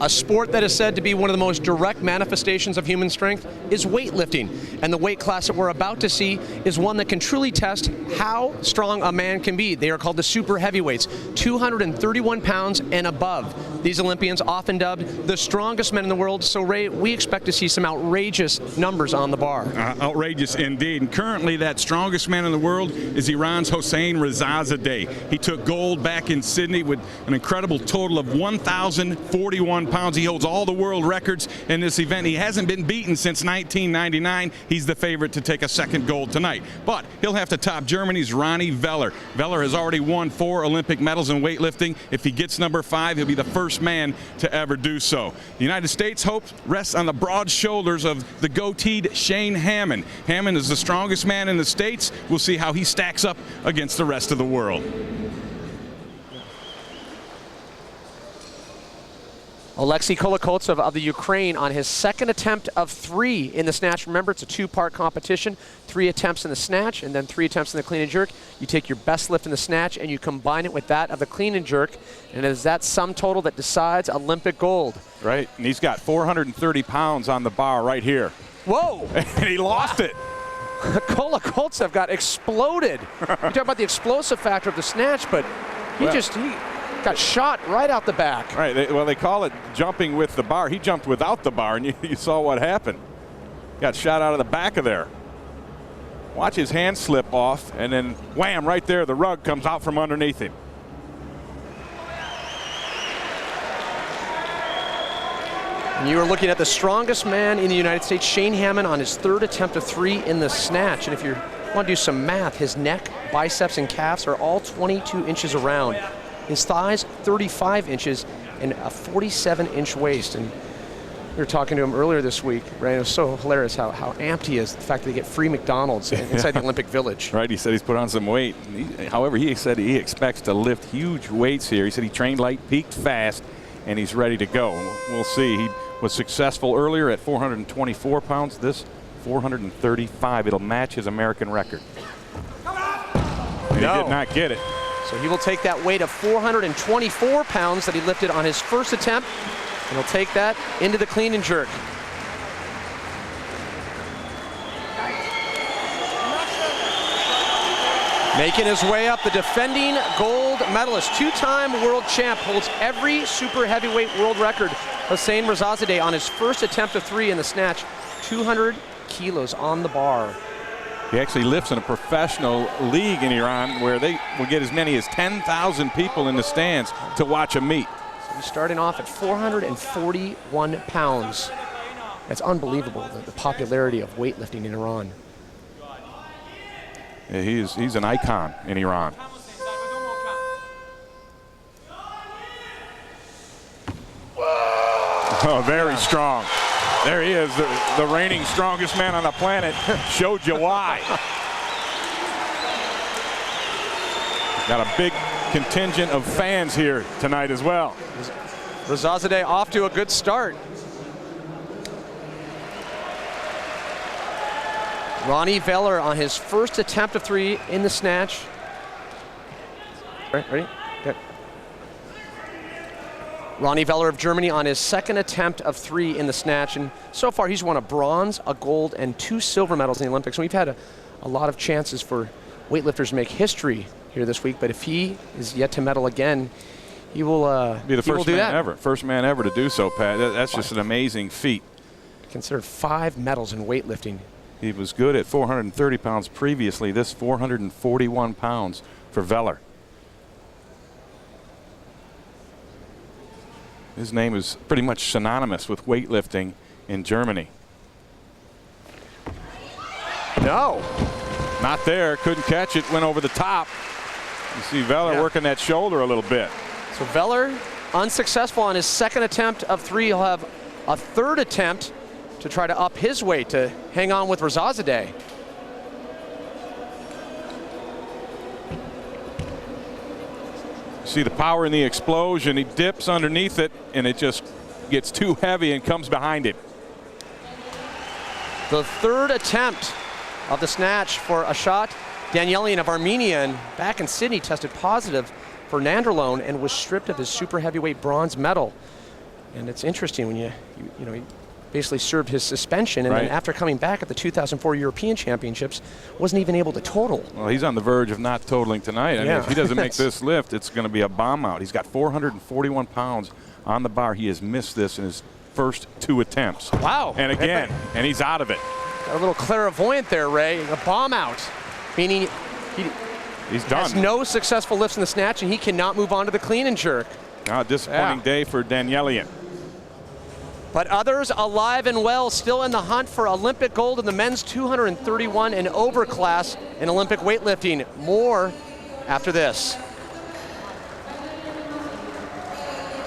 A sport that is said to be one of the most direct manifestations of human strength is weightlifting. And the weight class that we're about to see is one that can truly test how strong a man can be. They are called the super heavyweights, 231 pounds and above. These Olympians often dubbed the strongest men in the world. So Ray, we expect to see some outrageous numbers on the bar. Outrageous indeed. And currently that strongest man in the world is Iran's Hossein Rezazadeh. He took gold back in Sydney with an incredible total of 1,041 pounds. He holds all the world records in this event. He hasn't been beaten since 1999. He's the favorite to take a second gold tonight. But he'll have to top Germany's Ronnie Veller. Veller has already won 4 Olympic medals in weightlifting. If he gets number 5, he'll be the first man to ever do so. The United States' hope rests on the broad shoulders of the goateed Shane Hammond. Hammond is the strongest man in the States. We'll see how he stacks up against the rest of the world. Oleksiy Kolokoltsev of the Ukraine on his second attempt of 3 in the snatch. Remember, it's a 2-part competition. 3 attempts in the snatch and then 3 attempts in the clean and jerk. You take your best lift in the snatch and you combine it with that of the clean and jerk, and it is that sum total that decides Olympic gold. Right, and he's got 430 pounds on the bar right here. Whoa! And he lost it. Kolokoltsev got exploded. You talk about the explosive factor of the snatch, but he got shot right out the back. Right, well, they call it jumping with the bar. He jumped without the bar, and you saw what happened. Got shot out of the back of there. Watch his hand slip off, and then wham, right there, the rug comes out from underneath him. And you are looking at the strongest man in the United States, Shane Hammond, on his 3rd attempt of 3 in the snatch. And if you want to do some math, his neck, biceps, and calves are all 22 inches around. His thighs, 35 inches, and a 47-inch waist. And we were talking to him earlier this week, right? It was so hilarious how amped he is, the fact that they get free McDonald's inside the Olympic Village. Right, he said he's put on some weight. However, he said he expects to lift huge weights here. He said he trained light, peaked fast, and he's ready to go. We'll see. He was successful earlier at 424 pounds. This, 435. It'll match his American record. He did not get it. So he will take that weight of 424 pounds that he lifted on his first attempt, and he'll take that into the clean and jerk. Making his way up, the defending gold medalist, 2-time world champ, holds every super heavyweight world record. Hossein Rezazadeh on his first attempt of 3 in the snatch, 200 kilos on the bar. He actually lifts in a professional league in Iran where they will get as many as 10,000 people in the stands to watch him meet. So he's starting off at 441 pounds. That's unbelievable, the popularity of weightlifting in Iran. Yeah, he's an icon in Iran. Oh, very strong. There he is, the reigning strongest man on the planet. Showed you why. Got a big contingent of fans here tonight as well. Rezazadeh off to a good start. Ronnie Veller on his first attempt of 3 in the snatch. Ready? Good. Ronnie Veller of Germany on his second attempt of 3 in the snatch. And so far he's won a bronze, a gold, and 2 silver medals in the Olympics. And we've had a lot of chances for weightlifters to make history here this week. But if he is yet to medal again, he will be the first man ever. First man ever to do so, Pat. That's just an amazing feat. Considered 5 medals in weightlifting. He was good at 430 pounds previously. This 441 pounds for Veller. His name is pretty much synonymous with weightlifting in Germany. No. Not there. Couldn't catch it. Went over the top. You see Veller working that shoulder a little bit. So Veller unsuccessful on his second attempt of 3. He'll have a 3rd attempt to try to up his weight to hang on with Rezazadeh. See the power in the explosion. He dips underneath it, and it just gets too heavy and comes behind him. The 3rd attempt of the snatch for Ashat Danielian of Armenia, and back in Sydney tested positive for nandrolone and was stripped of his super heavyweight bronze medal. And it's interesting when you know, he basically served his suspension, and Right. then after coming back at the 2004 European Championships, wasn't even able to total. Well, he's on the verge of not totaling tonight. I mean, Yeah. if he doesn't make this lift, it's going to be a bomb out. He's got 441 pounds on the bar. He has missed this in his first 2 attempts. Wow. And again, and he's out of it. Got a little clairvoyant there, Ray. A bomb out, meaning he He's has done. no successful lifts in the snatch, and he cannot move on to the clean and jerk. Now a disappointing day for Danielian. But others alive and well, still in the hunt for Olympic gold in the men's 231 and over class in Olympic weightlifting. More after this.